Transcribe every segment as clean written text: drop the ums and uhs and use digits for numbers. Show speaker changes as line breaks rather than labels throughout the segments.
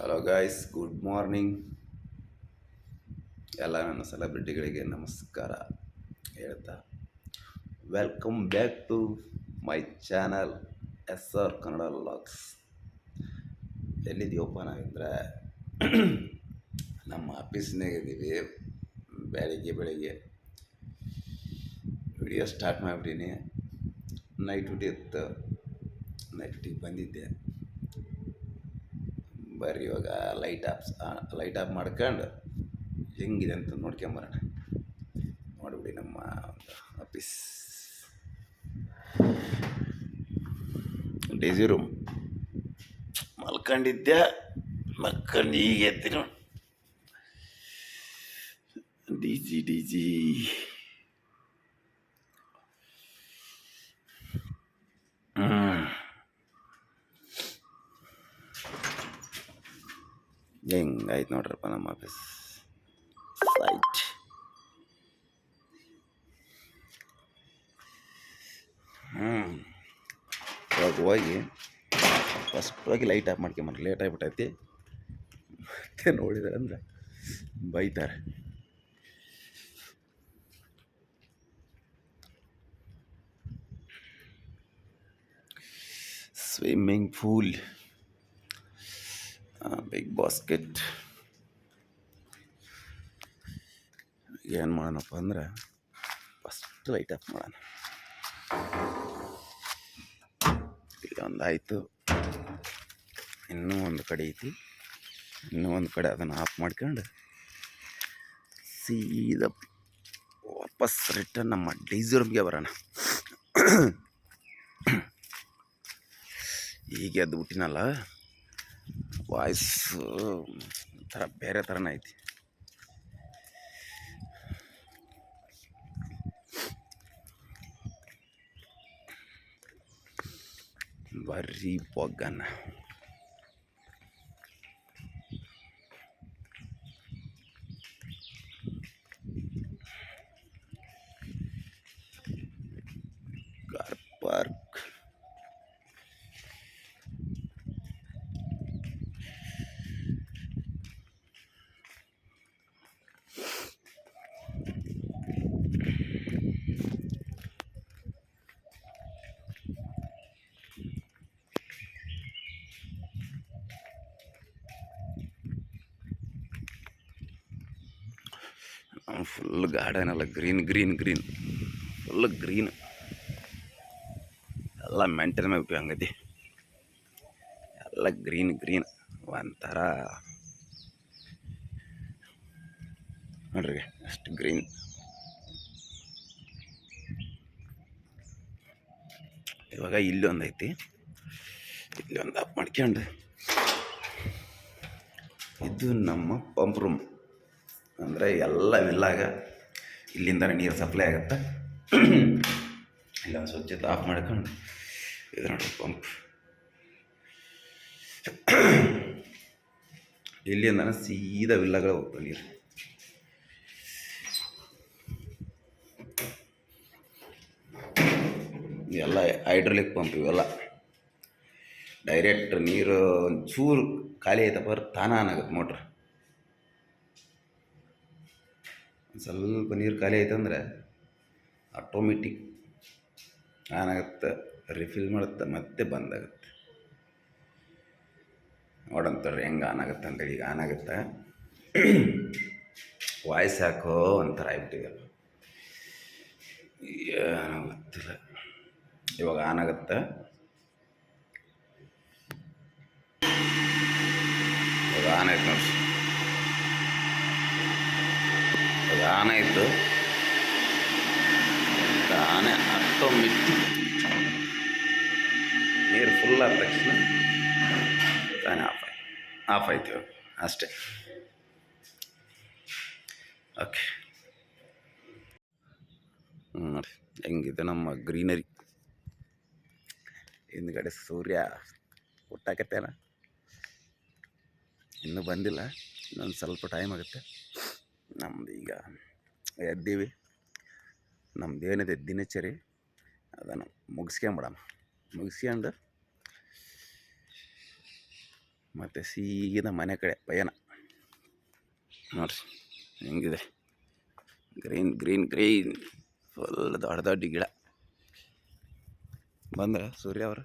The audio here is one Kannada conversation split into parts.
Hello guys, good morning. ಎಲ್ಲ ನನ್ನ ಸೆಲೆಬ್ರಿಟಿಗಳಿಗೆ ನಮಸ್ಕಾರ ಹೇಳ್ತಾ welcome back to my channel SR Kannada vlogs. ಎಲ್ಲಿದ್ದೀವಪ್ಪ ನಾವೆಂದರೆ ನಮ್ಮ ಆಫೀಸ್ನಾಗ ಇದ್ದೀವಿ. ಬೆಳಿಗ್ಗೆ ವಿಡಿಯೋ ಸ್ಟಾರ್ಟ್ ಮಾಡಿಬಿಟ್ಟೀನಿ. ನೈಟ್ ಡ್ಯೂಟಿಗೆ ಬಂದಿದ್ದೆ. ಬರ್ರಿ ಇವಾಗ ಲೈಟ್ ಆಫ್ ಮಾಡ್ಕೊಂಡು ಹೆಂಗಿದೆ ಅಂತ ನೋಡ್ಕೊಂಬರೋಣ. ನೋಡಿಬಿಡಿ ನಮ್ಮ ಆಫೀಸ್ ಡೇಸಿ ರೂಮ್. ಮಲ್ಕೊಂಡಿದ್ದೆ, ಈಗ ಎತ್ತಿ ನೋಡಿ. ಡಿ ಜಿ ಹೆಂಗಾಯ್ತು ನೋಡ್ರಪ್ಪ ನಮ್ಮ ಆಫೀಸ್ ಸೈಟ್. ಇವಾಗ ಹೋಗಿ ಫಸ್ಟಾಗಿ ಲೈಟ್ ಆಫ್ ಮಾಡ್ಕೊಂಬರ್ರಿ. ಲೇಟ್ ಆಗಿಬಿಟ್ಟೈತಿ, ಮತ್ತೆ ನೋಡಿದ್ರೆ ಅಂದ್ರೆ ಬೈತಾರೆ. Swimming pool, big basket. ಏನು ಮಾಡೋಣಪ್ಪ ಅಂದ್ರೆ ಫಸ್ಟ್ ಲೈಟ್ ಆಫ್ ಮಾಡೋಣ. ಒಂದಾಯಿತು, ಇನ್ನೂ ಒಂದು ಕಡೆ ಐತಿ. ಇನ್ನೂ ಒಂದು ಕಡೆ ಅದನ್ನು ಆಫ್ ಮಾಡ್ಕೊಂಡು ಸೀದಾ ವಾಪಸ್ ರಿಟರ್ನ್ ನಮ್ಮ ಡೈಸಿ ರೂಮ್ಗೆ ಬರೋಣ. ಈಗ ಎದ್ದು ಬಿಟ್ಟಿನಲ್ಲ, ವಾಯ್ಸ್ ಥರ ಬೇರೆ ಥರನೇ ಐತಿ. ಬರ್ರಿ ಹೋಗೋಣ. Car park. ಫುಲ್ ಗಾರ್ಡನ್ ಎಲ್ಲ ಗ್ರೀನ್ ಫುಲ್ ಗ್ರೀನ್ ಎಲ್ಲ ಮೇಂಟೈನ್ ಮಾಡಬೇಕು. ಹಂಗತಿ ಎಲ್ಲ ಗ್ರೀನ್ ಒಂಥರ ನೋಡ್ರಿ, ಅಷ್ಟು ಗ್ರೀನ್. ಇವಾಗ ಇಲ್ಲೊಂದು ಐತಿ, ಇಲ್ಲೊಂದು ಆಫ್ ಮಾಡ್ಕೊಂಡು ಇದು ನಮ್ಮ ಪಂಪ್ ರೂಮ್. ಅಂದರೆ ಎಲ್ಲ ವಿಲ್ಲಾಗ ಇಲ್ಲಿಂದ ನೀರು ಸಪ್ಲೈ ಆಗುತ್ತೆ. ಇಲ್ಲೊಂದು ಸ್ವಚ್ಛತೆ ಆಫ್ ಮಾಡ್ಕೊಂಡು ಇದು ನೋಡಿ ಪಂಪ್. ಇಲ್ಲಿಂದ ಸೀದಾ ವಿಲ್ಲಾಗಳು ಹೋಗ್ತವೆ ನೀರು. ಇವೆಲ್ಲ ಹೈಡ್ರಾಲಿಕ್ ಪಂಪ್. ಇವೆಲ್ಲ ಡೈರೆಕ್ಟ್ ನೀರು ಒಂಚೂರು ಖಾಲಿ ಆಯ್ತಪ್ಪ ತಾನ ಆಗುತ್ತೆ ಮೋಟ್ರ್. ಒಂದು ಸ್ವಲ್ಪ ನೀರು ಖಾಲಿ ಆಯ್ತಂದ್ರೆ ಆಟೋಮೆಟಿಕ್ ಆನ್ ಆಗುತ್ತೆ, ರಿಫಿಲ್ ಮಾಡುತ್ತೆ, ಮತ್ತೆ ಬಂದಾಗುತ್ತೆ. ನೋಡಂತಾರೆ ಹೆಂಗೆ ಆನ್ ಆಗುತ್ತೆ ಅಂತೇಳಿ. ಈಗ ಆನ್ ಆಗುತ್ತೆ. ವಾಯ್ಸ್ ಯಾಕೋ ಒಂಥರ ಆಗ್ಬಿಟ್ಟಿದೆ, ಏನೋ ಗೊತ್ತಿಲ್ಲ. ಇವಾಗ ಆನ್ ಆಗುತ್ತೆ. ಇವಾಗ ಆನ್ ಆಯ್ತು ನೋಡಿ, ಇವಾಗ ಆನ್ ಆಯಿತು. ಆನೆ ಆಟೋಮೆಟಿಕ್ ನೀರು ಫುಲ್ ಆದ ತಕ್ಷಣ ತಾನೇ ಆಫ್ ಆಯ್ತು ಅಷ್ಟೇ. ಓಕೆ, ನೋಡಿ ಹೆಂಗಿದೆ ನಮ್ಮ ಗ್ರೀನರಿ. ಹಿಂದ್ಗಡೆ ಸೂರ್ಯ ಹುಟ್ಟಾಕತ್ತೇನ, ಇನ್ನೂ ಬಂದಿಲ್ಲ, ಇನ್ನೊಂದು ಸ್ವಲ್ಪ ಟೈಮ್ ಆಗುತ್ತೆ. ನಮ್ದು ಈಗ ಎದ್ದೀವಿ, ನಮ್ದು ಏನಿದೆ ದಿನಚರಿ ಅದನ್ನು ಮುಗಿಸ್ಕೊಂಡು ಮತ್ತು ಸೀದಾ ಮನೆ ಕಡೆ ಪಯಣ. ನೋಡ್ರಿ ಹೆಂಗಿದೆ, ಗ್ರೀನ್ ಗ್ರೀನ್ ಗ್ರೀನ್, ಫುಲ್ ದೊಡ್ಡ ದೊಡ್ಡ ಗಿಡ. ಬಂದ್ರೆ ಸೂರ್ಯ ಅವರು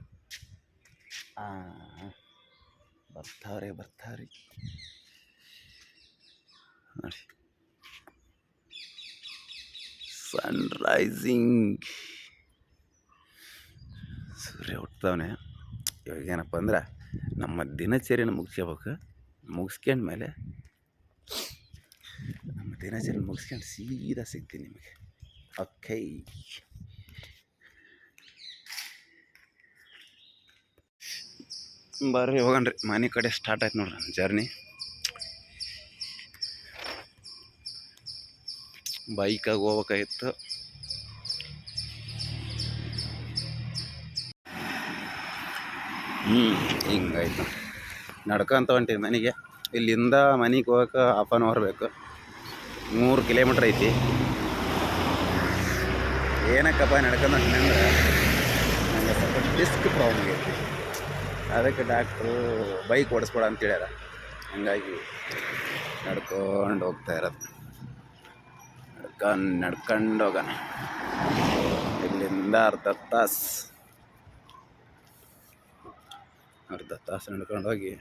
ಬರ್ತಾರೆ ನೋಡಿ. ಸನ್ರೈಸಿಂಗ್, ಸೂರ್ಯ ಹುಟ್ಟದವನೇ. ಇವಾಗ ಏನಪ್ಪ ಅಂದ್ರೆ ನಮ್ಮ ದಿನಚರಿನ ಮುಗಿಸ್ಕೊಂಡ್ಮೇಲೆ ನಮ್ಮ ದಿನಚರಿ ಮುಗಿಸ್ಕೊಂಡು ಸೀದಾ ಸಿಗ್ತೀನಿ ನಿಮಗೆ. ಓಕೆ, ಬರ್ರಿ ಹೋಗಣ್ರಿ, ಮನೆ ಕಡೆ ಸ್ಟಾರ್ಟ್ ಆಯ್ತು ನೋಡ್ರಿ ನನ್ನ ಜರ್ನಿ. ಬೈಕಾಗಿ ಹೋಗ್ಬೇಕಾಗಿತ್ತು. ಹಿಂಗಾಯ್ತು. ನಡ್ಕೊಂತ ಹೊಂಟಿವಿ ಮನೆಗೆ. ಇಲ್ಲಿಂದ ಮನೆಗೆ ಹೋಗೋಕೆ 1/2 hour ಬೇಕು. 3 ಕಿಲೋಮೀಟ್ರ್ ಐತಿ. ಏನಕ್ಕಪ್ಪ ನಡ್ಕೊಂಡು ಹೊಂಟಿನಂದ್ರೆ ನನಗೆ ಸ್ವಲ್ಪ ಡಿಸ್ಕ್ ಪ್ರಾಬ್ಲಮ್ ಆಗೈತಿ. ಅದಕ್ಕೆ ಡಾಕ್ಟ್ರು ಬೈಕ್ ಓಡಿಸ್ಬೇಡ ಅಂತ ಹೇಳ್ಯಾರ. ಹಂಗಾಗಿ ನಡ್ಕೊಂಡು ಹೋಗ್ತಾ ಇರೋದು. ನಡ್ಕೊಂಡು ಹೋಗೋಣ. ಇಲ್ಲಿಂದ ಅರ್ಧ ತಾಸು ನಡ್ಕೊಂಡು ಹೋಗಿ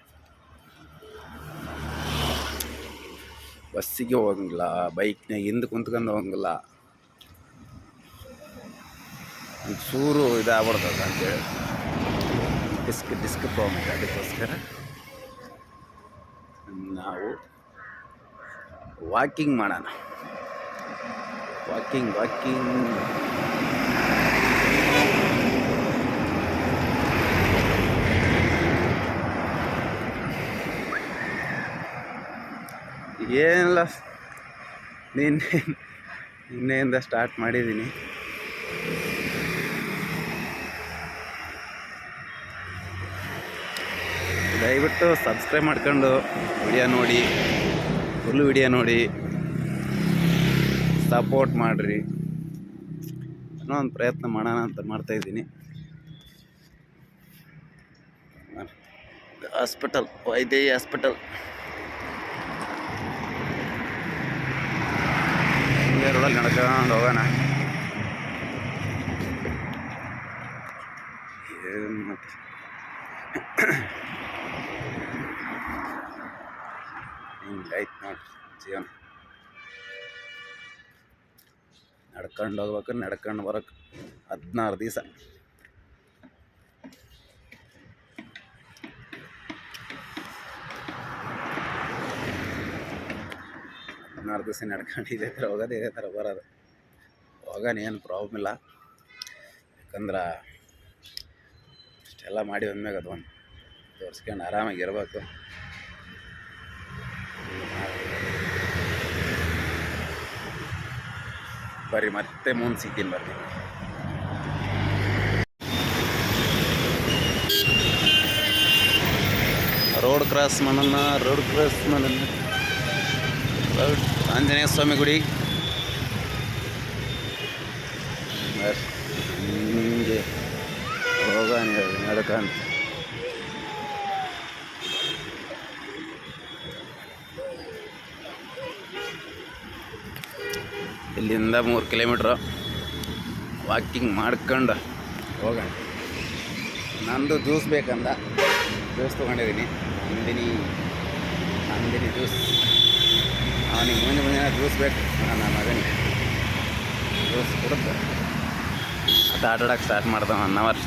ಬಸ್ಸಿಗೆ ಹೋಗಂಗಿಲ್ಲ, ಬೈಕ್ನಾಗ ಹಿಂದೆ ಕುಂತ್ಕೊಂಡು ಹೋಗಂಗಿಲ್ಲ, ಒಂಚೂರು ಇದಾಗ್ಬಿಡ್ತದೆ ಅಂತೇಳಿ ಡಿಸ್ಕ್ ಪ್ರಾಬ್ಲಮ್ ಇದೆ. ಅದಕ್ಕೋಸ್ಕರ ನಾವು ವಾಕಿಂಗ್ ಮಾಡೋಣ. ವಾಕಿಂಗ್ ಏನಿಲ್ಲ, ನಿನ್ನೆಯಿಂದ ಸ್ಟಾರ್ಟ್ ಮಾಡಿದ್ದೀನಿ. ದಯವಿಟ್ಟು ಸಬ್ಸ್ಕ್ರೈಬ್ ಮಾಡ್ಕೊಂಡು ಫುಲ್ ವಿಡಿಯೋ ನೋಡಿ ಸಪೋರ್ಟ್ ಮಾಡಿರಿ. ಏನೋ ಒಂದು ಪ್ರಯತ್ನ ಮಾಡೋಣ ಅಂತ ಮಾಡ್ತಾಯಿದ್ದೀನಿ. ಹಾಸ್ಪಿಟಲ್, ವೈದ್ಯ ಹಾಸ್ಪಿಟಲ್ ರೋಡಲ್ಲಿ ನಡ್ಕೊಂಡು ಹೋಗೋಣ. ಹಿಂಗಾಯ್ತು ನೋಡಿ ಜೀವನ. ನಡ್ಕೊಂಡು ಹೋಗ್ಬೇಕು, ನಡ್ಕೊಂಡು ಬರೋಕ್ಕೆ 16 ದಿವಸ. ನಡ್ಕೊಂಡು ಇದೇ ಥರ ಹೋಗೋದು, ಇದೇ ಥರ ಬರೋದು. ಹೋಗೋಣ, ಏನು ಪ್ರಾಬ್ಲಮ್ ಇಲ್ಲ. ಯಾಕಂದ್ರೆ ಇಷ್ಟೆಲ್ಲ ಮಾಡಿ ಬಂದ್ಮ್ಯಾಗ ಅದು ಒಂದು ತೋರಿಸ್ಕೊಂಡು ಆರಾಮಾಗಿ ಇರಬೇಕು. ಬರ್ರಿ, ಮತ್ತೆ ಮುಂದೆ ಸಿಗ್ತೀನಿ ಬರ್ರಿ. ರೋಡ್ ಕ್ರಾಸ್ ಮಾಡೋಣ. ಆಂಜನೇಯ ಸ್ವಾಮಿ ಗುಡಿ. ಹಿಂಗೆ ಹೋಗೋಣ ನಡ್ಕೊಂಡು. ಇಲ್ಲಿಂದ 3 ಕಿಲೋಮೀಟ್ರು ವಾಕಿಂಗ್ ಮಾಡ್ಕೊಂಡು ಹೋಗೋಣ. ನಂದು ಜ್ಯೂಸ್ ಬೇಕಂದ ಜ್ಯೂಸ್ ತೊಗೊಂಡಿದ್ದೀನಿ. ನಂದಿನಿ ಜ್ಯೂಸ್. ಅವನಿಗೆ ಮುಂಜಾನೆ ಜ್ಯೂಸ್ ಬೇಕು. ನನ್ನ ಮಗನಿಗೆ ಜ್ಯೂಸ್ ಕೊಡುತ್ತೆ. ಅದು ಆಟಾಡೋಕೆ ಸ್ಟಾರ್ಟ್ ಮಾಡ್ದೆ 1 hour.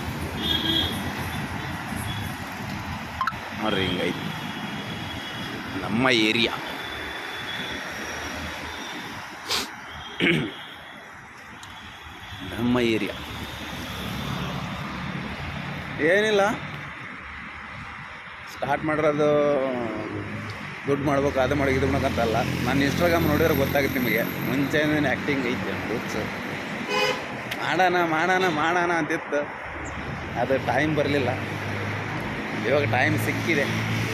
ನೋಡ್ರಿ ಹಿಂಗೈತಿ ನಮ್ಮ ಏರಿಯಾ. ಏನಿಲ್ಲ, ಸ್ಟಾರ್ಟ್ ಮಾಡಿರೋದು ದುಡ್ಡು ಮಾಡ್ಬೇಕು, ಅದು ಮಾಡಿ ಇದು ಮಾಡೋಕ್ಕಂತಲ್ಲ. ನಾನು ಇನ್ಸ್ಟಾಗ್ರಾಮ್ ನೋಡಿದ್ರೆ ಗೊತ್ತಾಗುತ್ತೆ ನಿಮಗೆ. ಮುಂಚೆನೇ ಆ್ಯಕ್ಟಿಂಗ್ ಐತೆ ಬುಕ್ಸ್. ಮಾಡೋಣ ಅಂತಿತ್ತು. ಅದು ಟೈಮ್ ಬರಲಿಲ್ಲ. ಇವಾಗ ಟೈಮ್ ಸಿಕ್ಕಿದೆ,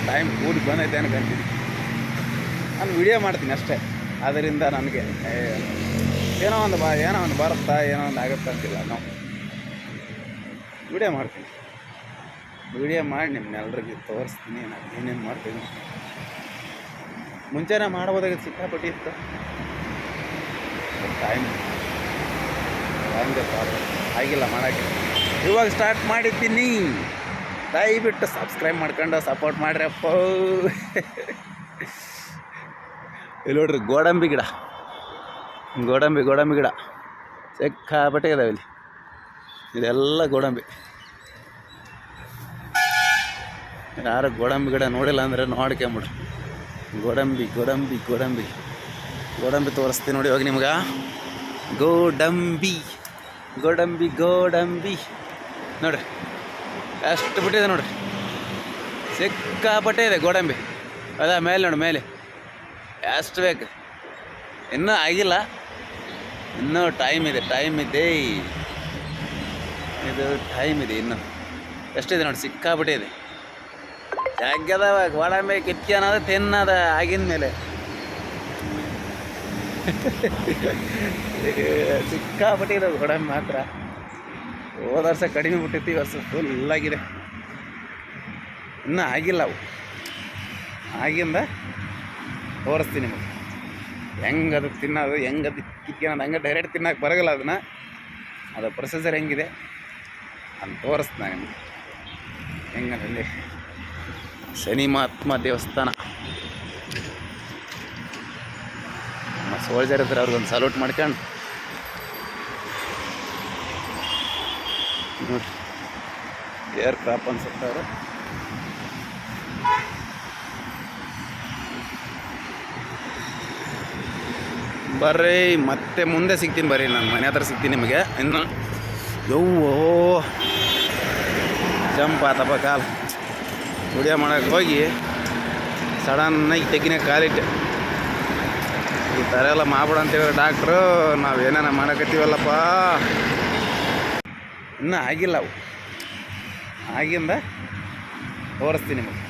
ಟೈಮ್ ಕೂಡಿ ಬಂದೈತೆ ಅನ್ಕೊಂತೀನಿ. ನಾನು ವಿಡಿಯೋ ಮಾಡ್ತೀನಿ ಅಷ್ಟೇ. ಅದರಿಂದ ನನಗೆ ಏನೋ ಒಂದು ಬರುತ್ತಾ, ಏನೋ ಒಂದು ಆಗುತ್ತೆ ಅಂತಿಲ್ಲ. ನಾವು ವಿಡಿಯೋ ಮಾಡ್ತೀನಿ. ವಿಡಿಯೋ ಮಾಡಿ ನಿಮ್ಮನ್ನೆಲ್ರಿಗೆ ತೋರಿಸ್ತೀನಿ ನಾನು ಏನೇನು ಮಾಡ್ತೀನಿ. ಮುಂಚೆನೇ ಮಾಡ್ಬೋದಾಗಿತ್ತು, ಸಿಕ್ಕಾಪಟ್ಟಿ ಇತ್ತು. ಟೈಮ್ ಹಂಗೆ ಆಗಿಲ್ಲ ಮಾಡೋಕ್ಕೆ. ಇವಾಗ ಸ್ಟಾರ್ಟ್ ಮಾಡಿದ್ದೀನಿ. ದಯವಿಟ್ಟು ಸಬ್ಸ್ಕ್ರೈಬ್ ಮಾಡ್ಕೊಂಡು ಸಪೋರ್ಟ್ ಮಾಡ್ರಪ್ಪ. ಇಲ್ಲಿ ನೋಡ್ರಿ ಗೋಡಂಬಿ ಗಿಡ, ಗೋಡಂಬಿ ಗಿಡ ಸಿಕ್ಕಾಪಟ್ಟೆ ಇದಾವೆ ಇಲ್ಲಿ. ಇದೆಲ್ಲ ಗೋಡಂಬಿ. ಯಾರು ಗೋಡಂಬಿ ಗಿಡ ನೋಡಿಲ್ಲ ಅಂದರೆ ನೋಡ್ಕೊಂಬಿಡ್ರಿ. ಗೋಡಂಬಿ ತೋರಿಸ್ತೀನಿ ನೋಡಿ ಇವಾಗ ನಿಮ್ಗೆ. ಗೋಡಂಬಿ ನೋಡ್ರಿ ಎಷ್ಟು ಬಿಟ್ಟಿದೆ ನೋಡ್ರಿ, ಸಿಕ್ಕಾಪಟ್ಟೆ ಇದೆ ಗೋಡಂಬಿ. ಅದ ಮೇಲೆ ನೋಡಿ, ಮೇಲೆ ಎಷ್ಟು ಬೇಕು. ಇನ್ನೂ ಆಗಿಲ್ಲ, ಇನ್ನೂ ಟೈಮ್ ಇದೆ ಇನ್ನೂ ಎಷ್ಟಿದೆ ನೋಡಿ, ಸಿಕ್ಕಾಪಟ್ಟೆ ಇದೆ. ಜಾಗ್ಯದವ ಗೋಡಂಬಿ ಕಿತ್ಕೊಳೋದು ತಿನ್ನೋದ ಆಗಿನ ಮೇಲೆ. ಸಿಕ್ಕಾಪಟ್ಟೆ ಇದೆ ಗೋಡಂಬಿ ಮಾತ್ರ. ಹೋದ ವರ್ಷ ಕಡಿಮೆ ಬಿಟ್ಟಿತ್ತು, ಈ ವರ್ಷ ಫುಲ್ಲಾಗಿದೆ. ಇನ್ನೂ ಆಗಿಲ್ಲ ಅವು. ಆಗಿಂದ ತೋರಿಸ್ತೀನಿ ನಿಮಗೆ ಹೆಂಗೆ ಅದು ತಿನ್ನೋದು, ಹೆಂಗೆ ಅದು ಕಿತ್ಕೊಳೋದು. ಹಂಗೆ ಡೈರೆಕ್ಟ್ ತಿನ್ನೋಕೆ ಬರೋಲ್ಲ ಅದನ್ನು. ಅದು ಪ್ರೊಸೆಸರ್ ಹೆಂಗಿದೆ ಅಂತ ತೋರಿಸ್ತೀನಿ ನಿಮಗೆ. ಹೆಂಗಲ್ಲಿ ಶನಿ ಮಹಾತ್ಮ ದೇವಸ್ಥಾನ. ನಮ್ಮ ಸೋಲ್ಜರ್ ಇದ್ರೆ ಅವ್ರಿಗೊಂದು ಸಲ್ಯೂಟ್ ಮಾಡ್ಕೊಂಡು ನೋಡಿ. ಏರ್ ಕ್ರಾಪ್ ಅನ್ಸುತ್ತೆ ಅವರು. ಬರ್ರಿ ಮತ್ತೆ ಮುಂದೆ ಸಿಗ್ತೀನಿ, ಬರ್ರಿ ನಾನು ಮನೆ ಹತ್ರ ಸಿಗ್ತೀನಿ ನಿಮಗೆ. ಇನ್ನು ಯವ್ವೋ ಜಂಪ್ ಆತಪ್ಪ ಕಾಲು. ವಿಡಿಯೋ ಮಾಡೋಕ್ಕೆ ಹೋಗಿ ಸಡನ್ನಾಗಿ ತೆಗಿನ ಕಾಲಿಟ್ಟೆ. ಈ ಥರ ಎಲ್ಲ ಮಾಡ್ಬೇಡ ಅಂತೇಳಿ ಡಾಕ್ಟ್ರು. ನಾವು ಏನೇನ ಮಾಡಕತ್ತೀವಲ್ಲಪ್ಪ. ಇನ್ನೂ ಆಗಿಲ್ಲ ಅವು. ಆಗಿಂದ ತೋರಿಸ್ತೀನಿ ನಿಮಗೆ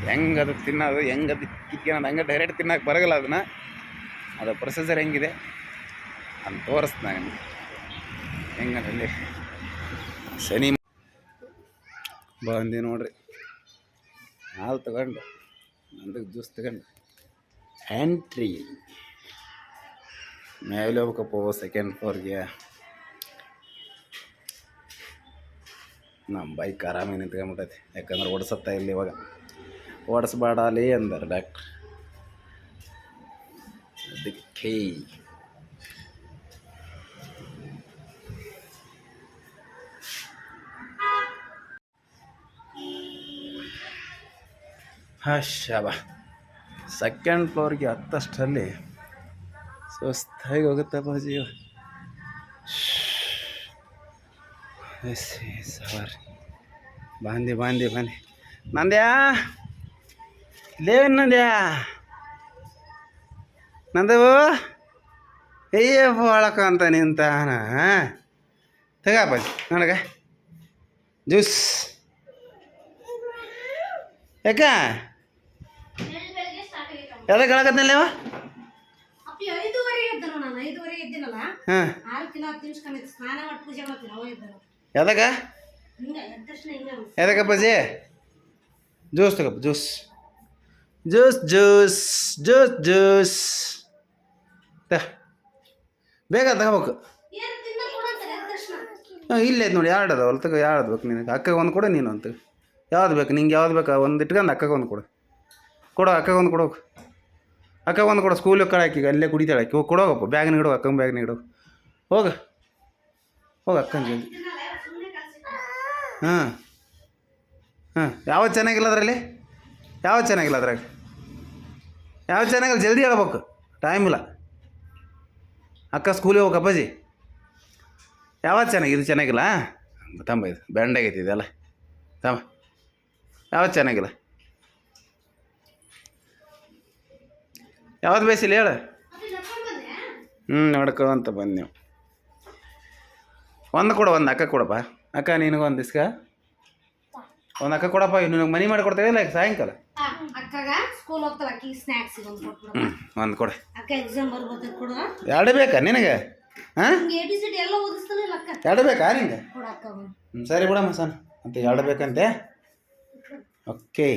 ಹೆಂಗೆ ಅದು ತಿನ್ನೋದು, ಹೆಂಗೆ ಅದು ಕಿತ್ಕೊಳೋದು. ಹಂಗೆ ಡೈರೆಕ್ಟ್ ತಿನ್ನೋಕೆ ಬರೋಲ್ಲ ಅದನ್ನು. ಅದು ಪ್ರೊಸೆಸರ್ ಹೆಂಗಿದೆ ಅಂತ ತೋರಿಸ್ತೀನಿ ನಿಮಗೆ. ಹೆಂಗಲ್ಲಿ ಶನಿ ಬಂದು ನೋಡ್ರಿ. ಹಾಲು ತಗೊಂಡು ನಂದಕ್ಕೆ ಜ್ಯೂಸ್ ತಗೊಂಡು ಎಂಟ್ರಿ ಮೇಲೆ ಹೋಗ್ಬೇಕಪ್ಪ ಸೆಕೆಂಡ್ ಫ್ಲೋರ್ಗೆ. ನಮ್ಮ ಬೈಕ್ ಆರಾಮಾಗಿ ನಿಂತ್ಕೊಂಡ್ಬಿಟ್ಟೈತಿ. ಯಾಕಂದ್ರೆ ಓಡಿಸತ್ತಾ ಇಲ್ಲಿ ಇವಾಗ. ಓಡಿಸ್ಬೇಡಲಿ ಅಂದರು ಡಾಕ್ಟ್ರ್. ಅದಕ್ಕೆ ಶಾಬಾ ಸೆಕೆಂಡ್ ಫ್ಲೋರ್ಗೆ ಹತ್ತಷ್ಟರಲ್ಲಿ ಸುಸ್ತಾಗಿ ಹೋಗುತ್ತಪ್ಪ ಜೀವ. ಸವಾರಿ ಬಾಂದಿ ನಂದ್ಯಾ ನಂದ್ಯಾ ನಂದವು ಒಳಕ ಅಂತ ನಿಂತಾನ. ತಗಪ್ಪ ನನಗೆ ಜ್ಯೂಸ್. ಯಾಕ ಯಾವ್ದಾಗ ಹೇಳಕತ್ನಲ್ಲವ? ಯಾವ್ದಾಗ ಯಾವ್ದಕ್ಕಪ್ಪಾಜಿ? ಜ್ಯೂಸ್ ತಗಪ್ಪ, ಜ್ಯೂಸ್ ಬೇಗ ತಗೋಬೇಕು. ಇಲ್ಲೇ ನೋಡಿ, ಎರಡು ಅದಾವ ಅಲ್ಲಿ. ತಗೋ, ಯಾವ್ದು ಬೇಕು ನಿನಗೆ? ಅಕ್ಕಗೆ ಒಂದು ಕೊಡು, ನೀನು ಅಂತ. ಯಾವ್ದು ಬೇಕು ನಿಂಗೆ? ಯಾವ್ದು ಬೇಕು ಒಂದು ಇಟ್ಕೊಂಡು ಅಕ್ಕಗೆ ಒಂದು ಕೊಡು. ಅಕ್ಕಗೆ ಒಂದು ಕೊಡೋಕೆ. ಅಕ್ಕಗೆ ಒಂದು ಕೊಡು. ಸ್ಕೂಲಿಗೆ ಕಳಾಕಿ ಅಲ್ಲೇ ಕುಡಿತಾಳೆ ಆಕಿ. ಹೋಗಿ ಕೊಡೋಗಪ್ಪ. ಬ್ಯಾಗ್ನ ಇಡೋ, ಅಕ್ಕನ ಬ್ಯಾಗ್ನ ಇಡೋ. ಹೋಗ ಅಕ್ಕನ ಜಲ್ದಿ. ಹಾಂ ಯಾವ್ದು ಚೆನ್ನಾಗಿಲ್ಲ ಅದರಲ್ಲಿ? ಯಾವ್ದು ಚೆನ್ನಾಗಿಲ್ಲ ಅದ್ರಾಗ? ಯಾವ್ದು ಚೆನ್ನಾಗಿಲ್ಲ ಜಲ್ದಿ ಹೇಳ್ಬೇಕು, ಟೈಮ್ ಇಲ್ಲ. ಅಕ್ಕ ಸ್ಕೂಲಿಗೆ ಹೋಗಕ್ಕೆ ಅಪ್ಪಾಜಿ. ಯಾವ್ದು ಚೆನ್ನಾಗಿ? ಇದು ಚೆನ್ನಾಗಿಲ್ಲ ತಂಬ. ಇದು ಬೆಂಡಾಗೈತಿ ಇದೆಲ್ಲ ತಂಬ. ಯಾವ್ದು ಚೆನ್ನಾಗಿಲ್ಲ? ಯಾವ್ದು ಬೇಯಿಸಿಲ್ಲ ಹೇಳು. ನೋಡ್ಕೊಂತ ಬಂದು ನೀವು ಒಂದು ಕೊಡು. ಒಂದು ಅಕ್ಕ ಕೊಡಪ್ಪ. ಅಕ್ಕ ನಿನಗೊಂದು ಇಸ್ಕ ಒಂದು ಅಕ್ಕ ಕೊಡಪ್ಪ. ನಿನಗೆ ಮನಿ ಮಾಡಿಕೊಡ್ತೇವೆ ಇಲ್ಲ ಸಾಯಂಕಾಲ? ಒಂದು ಕೊಡು. ಎರಡು ಬೇಕಾ ನಿನಗೆ? ಹಾಂ ಎರಡು ಬೇಕಾ ನಿಂಗೆ? ಸರಿ ಬಿಡಮ್ಮ ಸಣ್ಣ ಅಂತ ಹೇಳ್ಬೇಕಂತೆ. ಓಕೆ,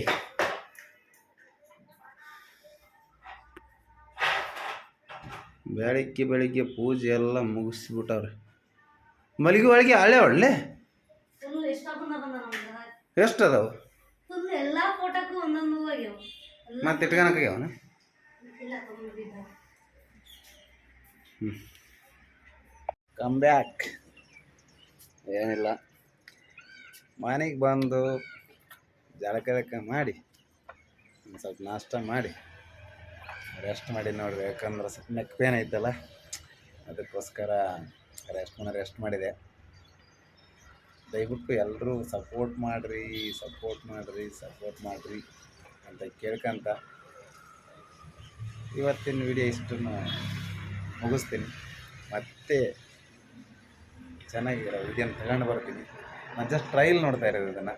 ಬೆಳಿಗ್ಗೆ ಪೂಜೆ ಎಲ್ಲ ಮುಗಿಸ್ಬಿಟ್ಟವ್ರೆ. ಮಲ್ಲಿಗೆ ಒಳಗೆ ಹಳೆ ಒಳ್ಳೆ ಎಷ್ಟು ಅದಾವು ಮತ್ತೆ ಇಟ್ಕೊಳಕ್ಕಾಗ್ಯಾವನ? Come back. ಏನಿಲ್ಲ, ಮನೆಗೆ ಬಂದು ಜಳಕ ಮಾಡಿ ಒಂದು ಸ್ವಲ್ಪ ನಾಷ್ಟ ಮಾಡಿ ರೆಸ್ಟ್ ಮಾಡಿ ನೋಡ್ರಿ. ಯಾಕಂದ್ರೆ ಸ್ವಲ್ಪ ನೆಕ್ ಪೇನ್ ಐತಲ್ಲ, ಅದಕ್ಕೋಸ್ಕರ ರೆಸ್ಟ್ ಮಾಡಿದೆ. ದಯವಿಟ್ಟು ಎಲ್ಲರೂ ಸಪೋರ್ಟ್ ಮಾಡಿರಿ ಅಂತ ಕೇಳ್ಕೊಂತ ಇವತ್ತಿನ ವಿಡಿಯೋ ಇಷ್ಟನ್ನು ಮುಗಿಸ್ತೀನಿ. ಮತ್ತೆ ಚೆನ್ನಾಗಿರೋ ವಿಡಿಯೋನ ತಗೊಂಡು ಬರ್ತೀನಿ. ನಾನು ಜಸ್ಟ್ ಟ್ರಯಲ್ ನೋಡ್ತಾ ಇರೋದು, ಇದನ್ನು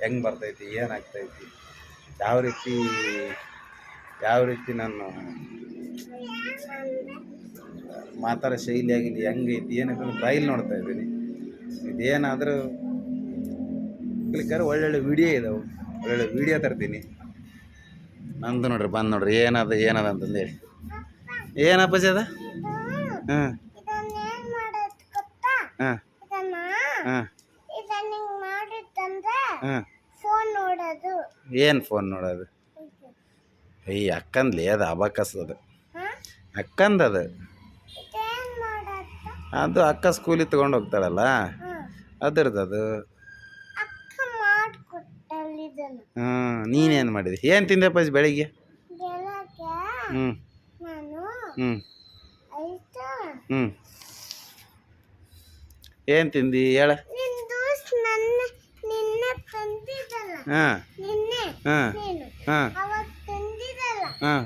ಹೆಂಗೆ ಬರ್ತೈತಿ, ಏನಾಗ್ತೈತಿ, ಯಾವ ರೀತಿ ನಾನು ಮಾತಾಡೋ ಶೈಲಿ ಆಗಿದೆ, ಹೆಂಗೈತಿ, ಏನೈತೆ ಟ್ರಯಲ್ ನೋಡ್ತಾ ಇದ್ದೀನಿ. ಇದೇನಾದರೂ ಕ್ಲಿಕ್ಕಾದ್ರೆ ಒಳ್ಳೊಳ್ಳೆ ವಿಡಿಯೋ ಇದಾವೆ, ಒಳ್ಳೊಳ್ಳೆ ವಿಡಿಯೋ ತರ್ತೀನಿ. ನಂದು ನೋಡ್ರಿ ಬಂದು ನೋಡ್ರಿ ಏನದ ಅಂತಂದೇಳಿ. ಏನಪ್ಪ ಅದ? ಹಾಂ ಹಾಂ ಹಾಂ ಹಾಂ ಏನು ಫೋನ್ ನೋಡೋದು? ಅಕ್ಕಂದ್ಲಿ ಅದು ಅಬಾಕಸ್, ಅದು ಅಕ್ಕಂದದು. ಅದು ಅಕ್ಕ ಸ್ಕೂಲಿಗೆ ತೊಗೊಂಡು ಹೋಗ್ತಾಳಲ್ಲ ಅದರದ್ದು ಅದು. ನೀನೇನು ಮಾಡಿದಿ? ಏನು ತಿಂದೆಪ್ಪ ಬೆಳಿಗ್ಗೆ? ಹ್ಞೂ ಹ್ಞೂ ಹ್ಞೂ ಏನು ತಿಂದು ಹೇಳ? ಹಾಂ ಹಾಂ ಹಾಂ ಹಾಂ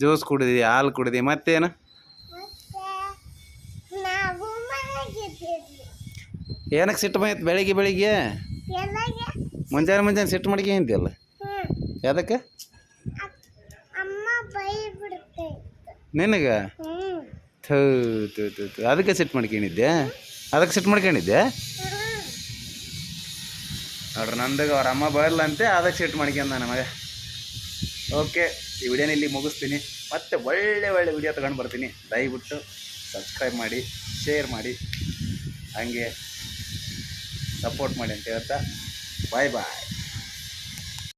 ಜ್ಯೂಸ್ ಕುಡಿದಿ, ಹಾಲು ಕುಡಿದಿ, ಮತ್ತೇನು? ಏನಕ್ಕೆ ಸಿಟ್ಟು ಬಂತು ಬೆಳಿಗ್ಗೆ? ಮುಂಜಾನೆ ಸಿಟ್ಟು ಮಾಡ್ಕೊಂತಿಯಲ್ಲ, ಯಾದಕ್ಕೆ? ನಿನಗೆ ಥೂ ಅದಕ್ಕೆ ಸಿಟ್ಟು ಮಾಡ್ಕೊಂಡಿದ್ದೆ? ನೋಡ್ರಿ, ನಂದಾಗ ಅವ್ರ ಅಮ್ಮ ಬರಲ್ಲ ಅಂತೆ, ಅದಕ್ಕೆ ಸಿಟ್ಟು ಮಾಡ್ಕೊಂಡ ನಮಗೆ. ಓಕೆ, ಈ ವಿಡಿಯೋನ ಇಲ್ಲಿ ಮುಗಿಸ್ತೀನಿ. ಮತ್ತೆ ಒಳ್ಳೆ ವಿಡಿಯೋ ತಗೊಂಡು ಬರ್ತೀನಿ. ದಯವಿಟ್ಟು ಸಬ್ಸ್ಕ್ರೈಬ್ ಮಾಡಿ, ಶೇರ್ ಮಾಡಿ, ಹಾಗೆ ಸಪೋರ್ಟ್ ಮಾಡಿ ಅಂತ ಹೇಳ್ತಾ ಬಾಯ್.